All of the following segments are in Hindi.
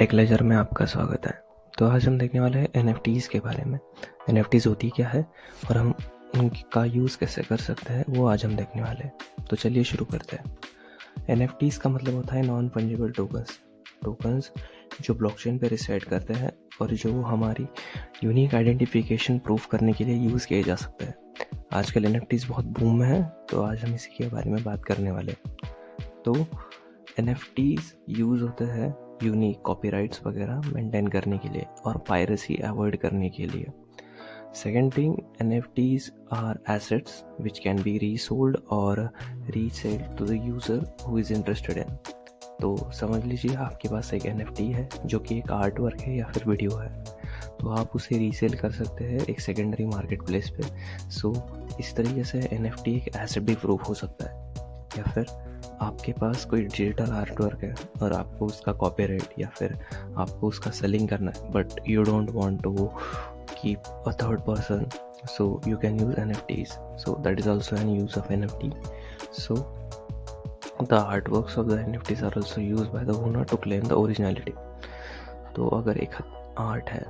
टेकलेजर में आपका स्वागत है। तो आज हम देखने वाले हैं एनएफटीज़ के बारे में। एनएफटीज़ होती क्या है और हम उनका यूज़ कैसे कर सकते हैं, वो आज हम देखने वाले हैं। तो चलिए शुरू करते हैं। एनएफटीज़ का मतलब होता है नॉन फंजिबल टोकन्स जो ब्लॉकचेन पे रिसाइड करते हैं और जो हमारी यूनिक आइडेंटिफिकेशन प्रूफ करने के लिए यूज़ किए जा सकते हैं। आजकल एनएफटीज़ बहुत बूम में है, तो आज हम इसी के बारे में बात करने वाले हैं। तो एनएफटीज़ यूज़ होते हैं यूनिक कॉपीराइट्स वगैरह मेंटेन करने के लिए और पायरेसी अवॉइड करने के लिए। Second thing, NFTs are assets which can be resold और resold to the user who is interested in. तो समझ लीजिए आपके पास एक एनएफटी है जो कि एक आर्ट वर्क है या फिर वीडियो है, तो आप उसे रीसेल कर सकते हैं एक सेकेंडरी मार्केट प्लेस पे। सो इस तरीके से एनएफटी एक एसेट भी प्रूफ हो सकता है। या फिर आपके पास कोई डिजिटल आर्ट वर्क है और आपको उसका कॉपीराइट या फिर आपको उसका सेलिंग करना है, but you don't want to keep a third person, so you can use NFTs. So that is also an use of NFT. So the artworks of the NFTs are also used by the owner to claim the originality. तो अगर एक आर्ट है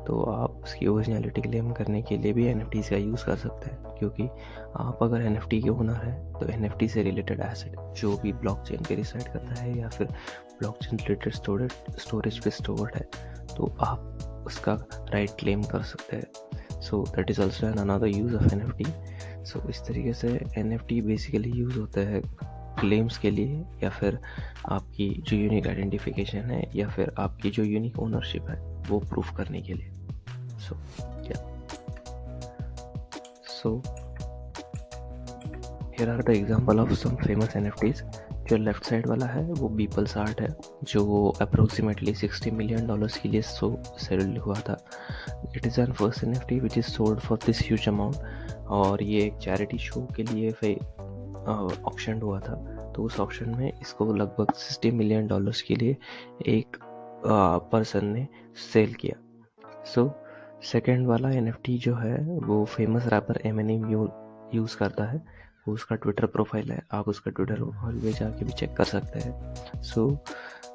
तो आप उसकी ओरिजिनलिटी क्लेम करने के लिए भी NFTs का यूज़ कर सकते हैं, क्योंकि आप अगर NFT के ओनर हैं तो NFT से रिलेटेड एसेट जो भी ब्लॉकचेन पे रिसाइड करता है या फिर ब्लॉकचेन रिलेटेड स्टोरेज पे स्टोर्ड है, तो आप उसका राइट क्लेम कर सकते हैं। So that is also an another use of NFT। सो इस तरीके से NFT बेसिकली यूज़ होता है क्लेम्स के लिए, या फिर आपकी जो यूनिक आइडेंटिफिकेशन है या फिर आपकी जो यूनिक ओनरशिप है वो प्रूफ करने के लिए। So here are the example of some famous NFTs। जो लेफ्ट साइड वाला है वो पीपल्स आर्ट है, जो अप्रोक्सीमेटली $60 मिलियन के लिए सेल हुआ था। It is N first NFT which is sold for this huge amount, और ये एक चैरिटी शो के लिए ऑक्शन हुआ था। तो उस ऑक्शन में इसको लगभग $60 मिलियन के लिए एक पर्सन ने सेल किया। सो सेकेंड वाला NFT जो है वो फेमस रैपर एमिनेम यूज़ करता है। वो उसका ट्विटर प्रोफाइल है, आप उसका ट्विटर प्रोफाइल पे जाके भी चेक कर सकते हैं। सो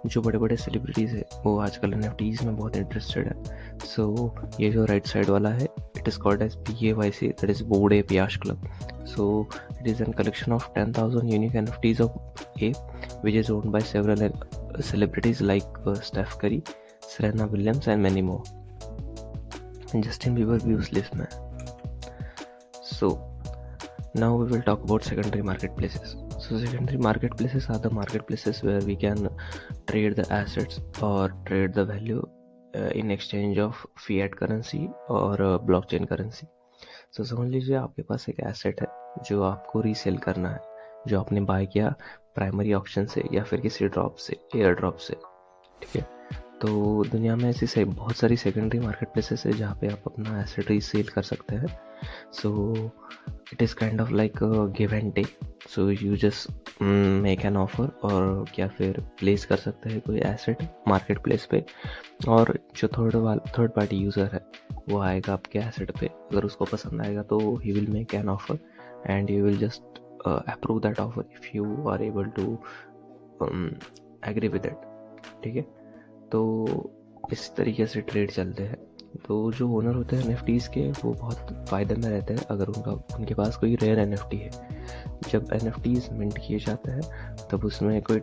जो बड़े बड़े सेलिब्रिटीज़ है वो आजकल NFTs में बहुत इंटरेस्टेड है। सो ये जो राइट साइड वाला है, it is called as BAYC, that is bored ape yacht club. So it is an collection of 10,000 unique NFTs of ape which is owned by several celebrities like Steph Curry, Serena Williams and many more. Justin Bieber भी उस लिस्ट में है। So now we will talk about secondary market places. So secondary market places are the market places where we can trade the assets और trade the value in exchange of fiat currency और ब्लॉकचेन करेंसी। सो समझ लीजिए आपके पास एक एसेट है जो आपको रीसेल करना है, जो आपने बाय किया प्राइमरी ऑक्शन से या फिर किसी ड्रॉप से, एयर ड्रॉप से, ठीक है। तो दुनिया में ऐसी बहुत सारी सेकेंडरी मार्केट प्लेसेस है जहाँ पे आप अपना एसेट रीसेल कर सकते हैं। So it is kind of like give and take. So you just make an offer और क्या फिर प्लेस कर सकते हैं कोई एसेट मार्केट प्लेस पे, और जो थर्ड पार्टी यूज़र है वो आएगा आपके एसेट पे। अगर उसको पसंद आएगा तो he will make an offer and you will just approve that offer if you are able to agree with it, ठीक है। तो इस तरीके से ट्रेड चलते हैं। तो जो ओनर होते हैं NFTs के वो बहुत फ़ायदे में रहते हैं अगर उनके पास कोई रेयर NFT है। जब NFTs मिंट किए जाते हैं तब उसमें कोई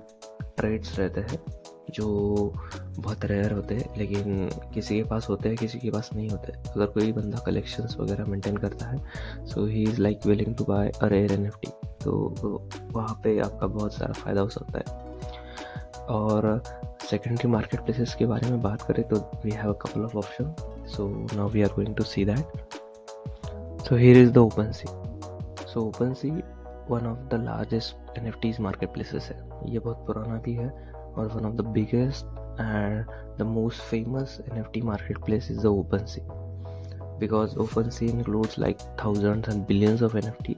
ट्रेड्स रहते हैं जो बहुत रेयर होते हैं, लेकिन किसी के पास होते हैं किसी के पास नहीं होते। अगर कोई बंदा कलेक्शंस वगैरह मेंटेन करता है, so he is like willing to buy a rare NFT, तो वहाँ पे आपका बहुत सारा फ़ायदा हो सकता है। और सेकेंडरी मार्केट प्लेसेस के बारे में बात करें तो we have a couple of option. So now we are going to see that. So here is the OpenSea। So OpenSea one of the largest NFTs market places है। ये बहुत पुराना भी है और one of the biggest and the most famous NFT market place is the OpenSea, because OpenSea includes like thousands and billions of NFT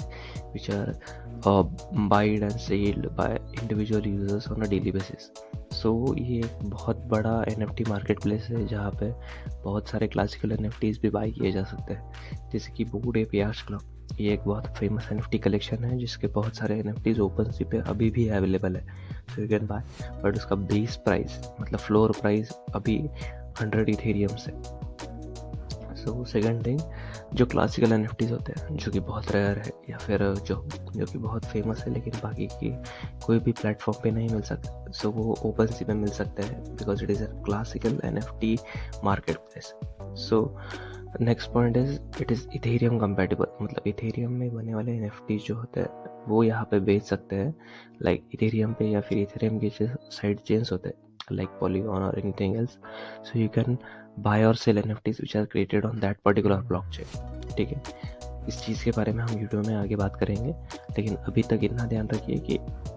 which are bought and sold by individual users on a daily basis. So ये एक बहुत बड़ा NFT मार्केट प्लेस है जहाँ पे बहुत सारे क्लासिकल NFTs भी बाई किए जा सकते हैं, जैसे कि बोर्ड एप याश क्लब। ये एक बहुत फेमस NFT कलेक्शन है जिसके बहुत सारे NFTs OpenSea पे अभी भी अवेलेबल है, so you can buy. But उसका बेस प्राइस मतलब फ्लोर प्राइस अभी 100 इथेरियम से। सो सेकंड थिंग, जो क्लासिकल NFTs होते हैं जो कि बहुत रेयर है या फिर जो कि बहुत फेमस है लेकिन बाकी की कोई भी प्लेटफॉर्म पे नहीं मिल सकता, सो वो OpenSea पे मिल सकते हैं because it is a classical NFT market place. So next point is it is Ethereum compatible, मतलब इथेरियम में बने वाले NFTs जो होते हैं वो यहाँ पे बेच सकते हैं, लाइक इथेरियम पे या फिर इथेरियम के जो साइड चेन्स होते हैं लाइक पॉलीगॉन और anything else, so you can buy or sell NFTs which are created on that particular blockchain। ठीक है, इस चीज़ के बारे में हम वीडियो में आगे बात करेंगे, लेकिन अभी तक इतना ध्यान रखिए कि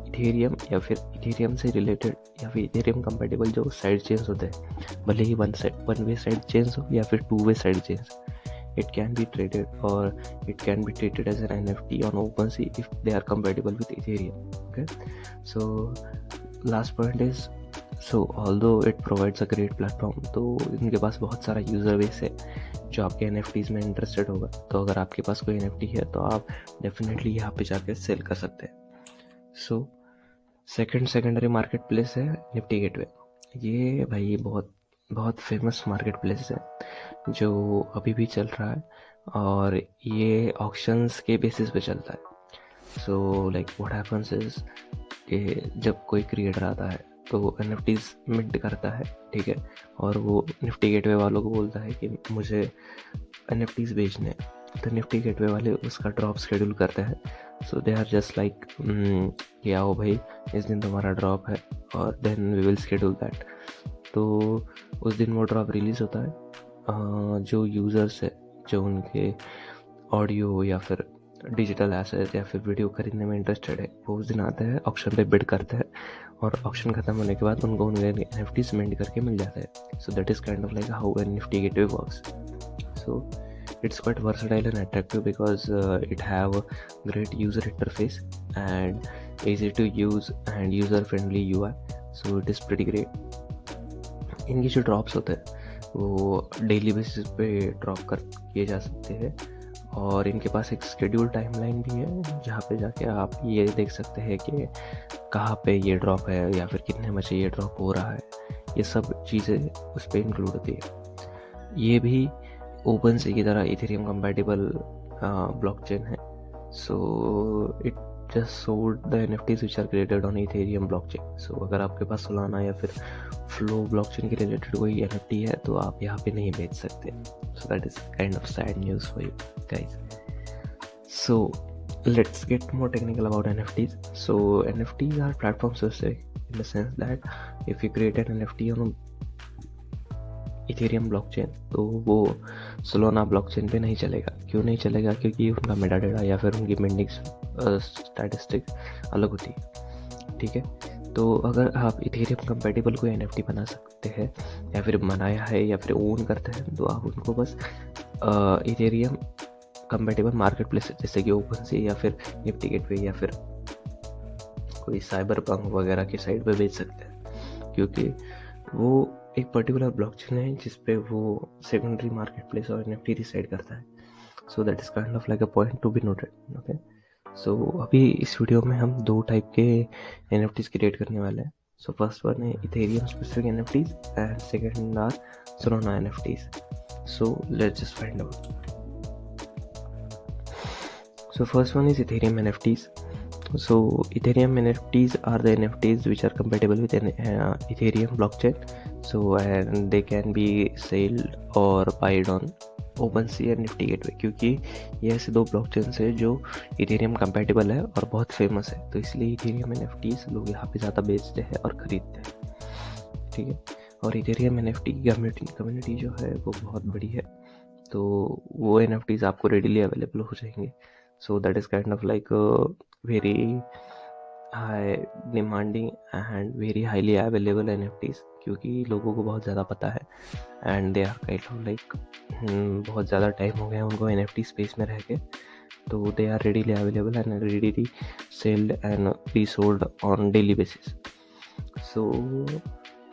इथेरियम या फिर इथेरियम से रिलेटेड या फिर इथेरियम कंपेटेबल जो साइड चेन्स होते हैं, भले ही वन वे साइड चेन्स हो या फिर two way side chains, it can be traded or it can be treated as an NFT on OpenSea if they are compatible with Ethereum। Okay, so last point is, so although it provides a great platform, तो इनके पास बहुत सारा यूज़र बेस है जो आपके NFTs में इंटरेस्टेड होगा। तो अगर आपके पास कोई NFT है तो आप डेफिनेटली यहाँ पे जाकर सेल कर सकते हैं। सो सेकेंडरी मार्केट प्लेस है निफ्टी गेटवे। ये भाई बहुत बहुत फेमस मार्केट प्लेस है जो अभी भी चल रहा है और ये ऑक्शंस के बेसिस पे चलता है। So like what happens is कि जब कोई क्रिएटर आता है तो वो NFTs मिंट करता है, ठीक है, और वो निफ्टी गेटवे वालों को बोलता है कि मुझे NFTs बेचने हैं, तो निफ्टी गेटवे वाले उसका ड्रॉप शेड्यूल करते हैं। So they are just like कि आओ भाई इस दिन तुम्हारा ड्रॉप है और then we will schedule that. तो उस दिन वो ड्रॉप रिलीज़ होता है, जो यूज़र्स है जो उनके ऑडियो या फिर डिजिटल एसेट या फिर वीडियो खरीदने में इंटरेस्टेड है वो उस दिन आते हैं, ऑक्शन पे बिड करते हैं और ऑक्शन खत्म होने के बाद उनको उनके NFTs मिंट करके मिल जाता है। So that is kind of like how Nifty gateway works. So it's quite versatile and attractive because it have a great user interface and easy to use and user friendly UI, so it is pretty great। इनकी जो ड्रॉप्स होते हैं वो डेली बेसिस पे ड्रॉप कर किए जा सकते हैं और इनके पास एक शेड्यूल टाइमलाइन भी है जहाँ पे जाके आप ये देख सकते हैं कि कहाँ पे ये ड्रॉप है या फिर कितने बजे ये ड्रॉप हो रहा है, ये सब चीज़ें उस पर इंक्लूड होती है। ये भी OpenSea की तरह इथेरियम कंपैटिबल ब्लॉकचेन है। So it just sold the NFTs which are created on Ethereum blockchain. So अगर आपके पास सोलाना या फिर फ्लो ब्लॉकचेन के रिलेटेड कोई NFT है तो आप यहाँ पे नहीं बेच सकते। सो that is kind of sad news for you guys. So let's get more technical about NFTs। So NFTs are platform specific in the sense that if you create an NFT on Ethereum blockchain तो वो सोलाना ब्लॉकचेन पे नहीं चलेगा। क्यों नहीं चलेगा? क्योंकि उनका मेटाडेटा या फिर उनकी मिंटिंग स्टैटिस्टिक्स अलग होती है, ठीक है। तो अगर आप इथेरियम कंपैटिबल कोई NFT बना सकते हैं या फिर बनाया है या फिर ओन करते हैं तो आप उनको बस इथेरियम कंपैटिबल मार्केट प्लेस जैसे कि OpenSea या फिर निफ्टी गेटवे या फिर कोई साइबरपंक वगैरह की साइट पे बेच सकते हैं, क्योंकि वो एक पर्टिकुलर ब्लॉकचेन है जिस पे वो सेकेंडरी मार्केट प्लेस और NFT डिसाइड करता है। So that is kind of like a point to be noted. Okay, so अभी इस वीडियो में हम दो टाइप के NFTs क्रिएट करने वाले हैं। सो फर्स्ट वन है Ethereum specific NFTs and second are Solana NFTs। So let's just find out. So first one is Ethereum NFTs. So Ethereum NFTs are the NFTs which are compatible with an Ethereum blockchain. So and they can be sold or bought on OpenSea and Nifty Gateway, क्योंकि ये ऐसे दो ब्लॉकचेन है जो Ethereum compatible है और बहुत फेमस है, तो इसलिए Ethereum NFTs लोग यहाँ पे ज़्यादा बेचते हैं और ख़रीदते हैं, ठीक है। और Ethereum NFT की कम्युनिटी जो है वो बहुत बड़ी है, तो वो NFTs आपको रेडिली अवेलेबल हो जाएंगे। So that is kind of like a very high demanding and very highly available NFTs, क्योंकि लोगों को बहुत ज़्यादा पता है and they are kind of like बहुत ज़्यादा टाइम हो गया उनको NFT स्पेस में रह के, तो they are readily available and readily sold and be sold on daily basis। So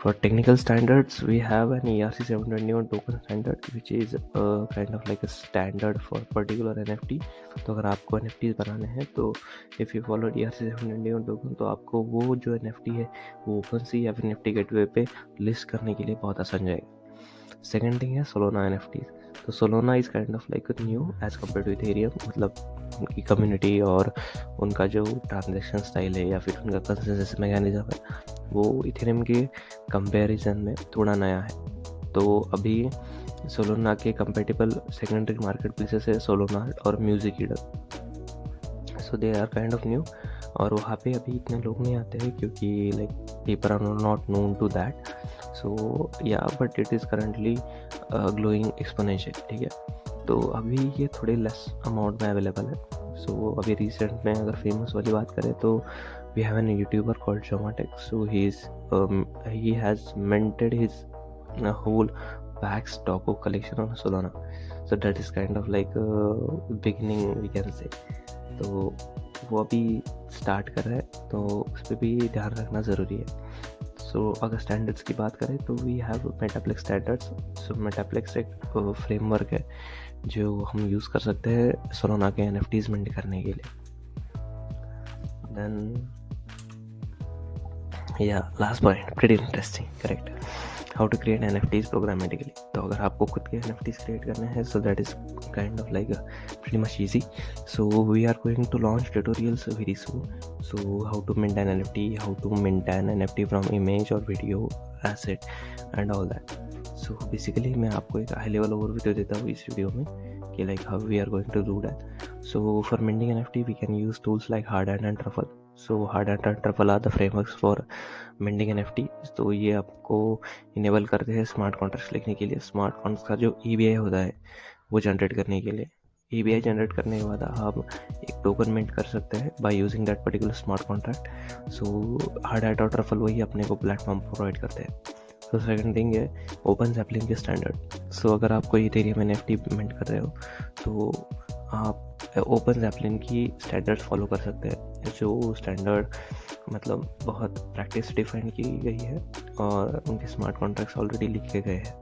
For technical standards, we have an ERC 721 token standard, which is kind of like a standard for particular NFT. तो अगर आपको NFTs बनाने हैं तो if you follow ERC 721 token तो आपको वो जो NFT है वो OpenSea या फिर निफ्टी गेटवे पे लिस्ट करने के लिए बहुत आसान जाएगा. सेकेंड थिंग है सोलोना NFTs. तो Solana is kind of like new age compare to Ethereum. मतलब उनकी कम्युनिटी और उनका जो ट्रांजेक्शन स्टाइल है या फिर उनका कंसेंसस मैकेनिज्म है वो इथेरियम के कंपैरिजन में थोड़ा नया है. तो अभी सोलोना के कंपेटेबल सेकेंडरी मार्केट प्लेसेस है सोलोना और music Eden. So they are kind of new. और वहाँ पे अभी इतने लोग नहीं आते हैं क्योंकि like people are not known to that. So yeah but it is currently glowing exponential. ठीक है, तो अभी ये थोड़े लेस अमाउंट में अवेलेबल है. सो अभी रिसेंट में अगर फेमस वाली बात करें तो we have an YouTuber called Jomatech. So he has minted his whole back stock of collection on Solana. So that is kind of like beginning we can say. तो वो अभी स्टार्ट कर रहा है तो उस पर भी ध्यान रखना ज़रूरी है. सो अगर स्टैंडर्ड्स की बात करें तो वी हैव मेटाप्लेक्स स्टैंडर्ड्स. सो मेटाप्लेक्स एक फ्रेमवर्क है जो हम यूज़ कर सकते हैं सोलोना के NFTs मिंट करने के लिए. देन या last point pretty interesting, correct. How to create NFTs programmatically. तो अगर आपको खुद के NFTs क्रिएट करने हैं so that is kind of like pretty much easy. So we are going to launch tutorials very soon. So how to mint an NFT, how to mint an NFT from image or video asset and all that. So basically मैं आपको एक हाई लेवल ओवरव्यू देता हूँ इस वीडियो में कि like how we are going to do that. So for minting NFT we can use tools like Hardhat and Truffle. So Hardhat and Truffle are the frameworks for minting NFT. तो ये आपको इनेबल करते हैं स्मार्ट कॉन्ट्रैक्ट्स लिखने के लिए. स्मार्ट कॉन्ट्रैक्ट्स का जो EBI होता है वो जनरेट करने के लिए. EBI जनरेट करने के बाद आप एक टोकन मिंट कर सकते हैं by using that particular smart contract. So Hardhat और ट्रफल वही अपने को प्लेटफॉर्म प्रोवाइड करते हैं. तो सेकंड थिंग है ओपन जैपलिन के स्टैंडर्ड. सो अगर आप कोई इथेरियम NFT मिंट कर रहे हो तो आप ओपन जैपलिन की स्टैंडर्ड फॉलो कर सकते हैं. जो स्टैंडर्ड मतलब बहुत प्रैक्टिस डिफाइन की गई है और उनके स्मार्ट कॉन्ट्रैक्ट्स ऑलरेडी लिखे गए हैं.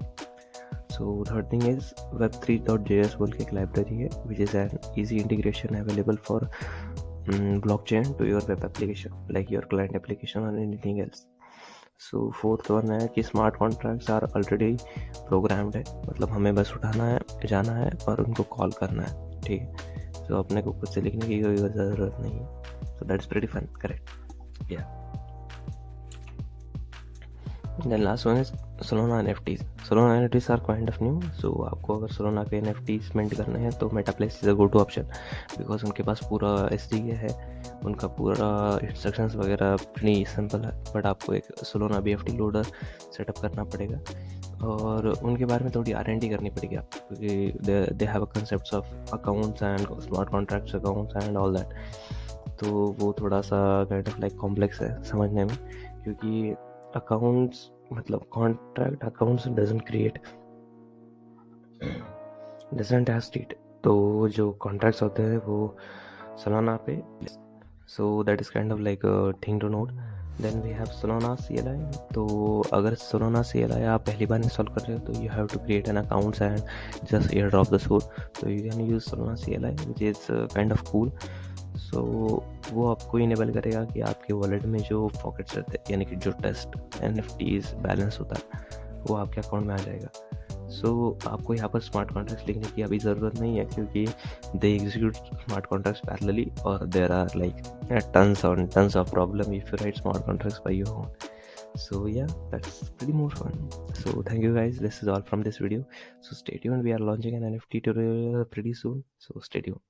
So third thing is web3.js बोल के एक लाइब्रेरी है which is an easy integration available for blockchain to your web application like your client application or anything else. So fourth one है कि smart contracts are already programmed है. मतलब हमें बस उठाना है, जाना है और उनको कॉल करना है. ठीक है, तो अपने को खुद से लिखने की कोई ज़रूरत नहीं है. So that's pretty fun, correct? Yeah. Then last one is Solana NFTs. Solana NFTs are kind of new. So आपको अगर Solana के NFTs mint करने हैं तो Metaplex is a go to option because उनके पास पूरा SDK है, उनका पूरा इंस्ट्रक्शंस वगैरह pretty सिंपल है. बट आपको एक Solana BFT लोडर सेटअप करना पड़ेगा और उनके बारे में थोड़ी R&D करनी पड़ेगी आपको क्योंकि they have a concepts of accounts and smart contracts accounts and all that. तो वो थोड़ा सा काइंड ऑफ लाइक कॉम्प्लेक्स है समझने में क्योंकि अकाउंट्स मतलब contract accounts doesn't have state. तो जो कॉन्ट्रैक्ट्स होते हैं वो सोलाना पे. So that is kind of like thing to note. Then we have Solana CLI. तो अगर सोलाना CLI आप पहली बार इंस्टॉल कर रहे हो तो you have to create an accounts and just air drop the source. तो you can use Solana CLI which is kind of cool. So वो आपको इनेबल करेगा कि आपके वॉलेट में जो पॉकेट्स रहते हैं यानी कि जो टेस्ट NFTs बैलेंस होता है वो आपके अकाउंट में आ जाएगा. सो आपको यहाँ पर स्मार्ट कॉन्ट्रैक्ट्स लिखने की अभी ज़रूरत नहीं है क्योंकि they execute smart contracts parallelly और there are like tons of problem if you write smart contracts by your own. So yeah, that's pretty more fun. So thank you guys, this is all from this video. So stay tuned, we are launching an NFT tutorial pretty soon, so stay tuned.